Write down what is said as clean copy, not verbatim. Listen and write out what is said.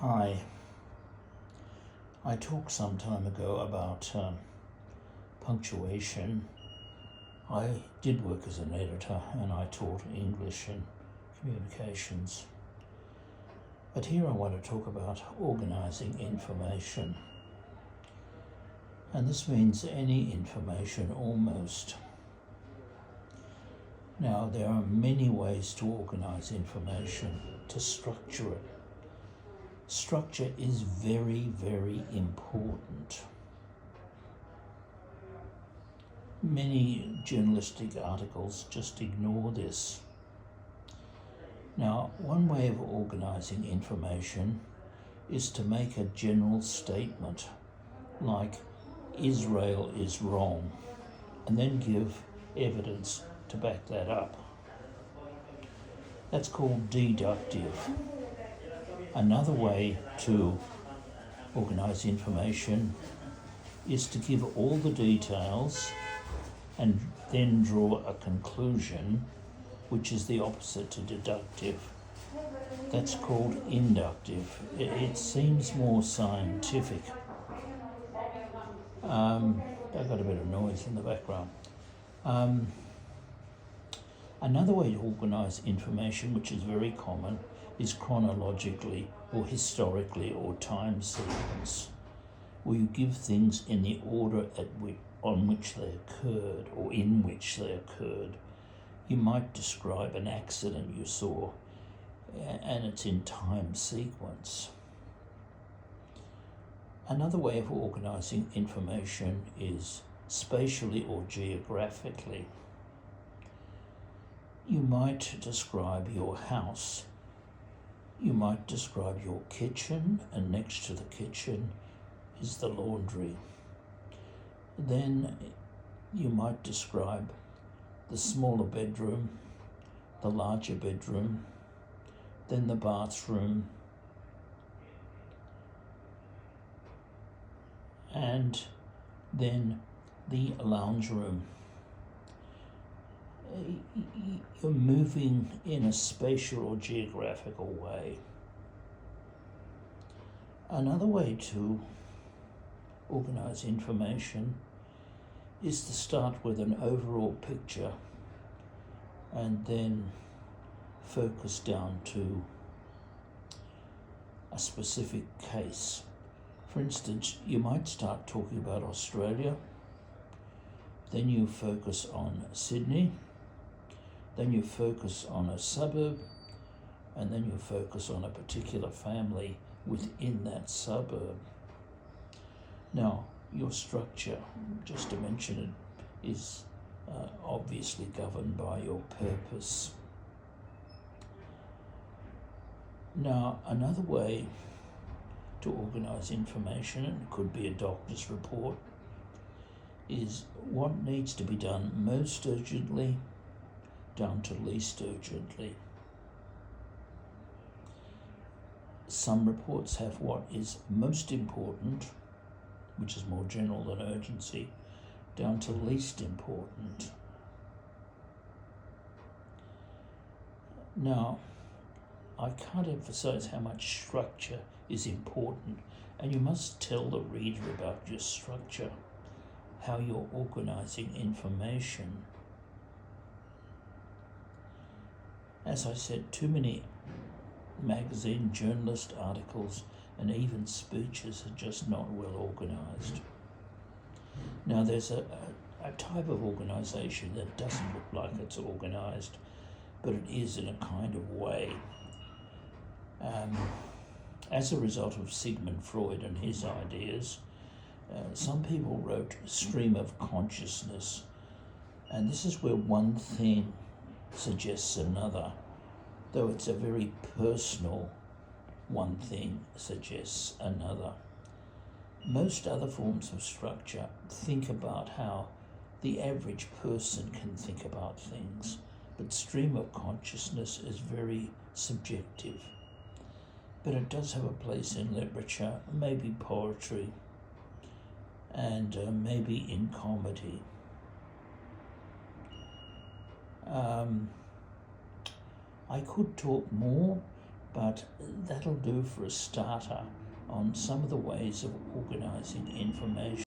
Hi, I talked some time ago about punctuation. I did work as an editor and I taught English and communications. But here I want to talk about organising information. And this means any information almost. Now, there are many ways to organise information, to structure it. Structure is very, very important. Many journalistic articles just ignore this. Now, one way of organising information is to make a general statement like Israel is wrong, and then give evidence to back that up. That's called deductive. Another way to organise information is to give all the details and then draw a conclusion, which is the opposite to deductive. That's called inductive. It seems more scientific. I've got a bit of noise in the background. Another way to organise information, which is very common, is chronologically or historically or time sequence, where you give things in the order on which they occurred or in which they occurred. You might describe an accident you saw and it's in time sequence. Another way of organising information is spatially or geographically. You might describe your house. You might describe your kitchen, and next to the kitchen is the laundry. Then you might describe the smaller bedroom, the larger bedroom, then the bathroom, and then the lounge room. You're moving in a spatial or geographical way. Another way to organise information is to start with an overall picture and then focus down to a specific case. For instance, you might start talking about Australia, then you focus on Sydney, then you focus on a suburb, and then you focus on a particular family within that suburb. Now, your structure, just to mention it, is obviously governed by your purpose. Now, another way to organise information, and it could be a doctor's report, is what needs to be done most urgently down to least urgently. Some reports have what is most important, which is more general than urgency, down to least important. Now, I can't emphasize how much structure is important, and you must tell the reader about your structure, how you're organizing information. As I said, too many magazine, journalist articles, and even speeches are just not well organized. Now, there's a type of organization that doesn't look like it's organized, but it is in a kind of way. As a result of Sigmund Freud and his ideas, some people wrote stream of consciousness, and this is where one thing suggests another, though it's a very personal one thing suggests another. Most other forms of structure think about how the average person can think about things, but stream of consciousness is very subjective. But it does have a place in literature, maybe poetry, and maybe in comedy. I could talk more, but that'll do for a starter on some of the ways of organising information.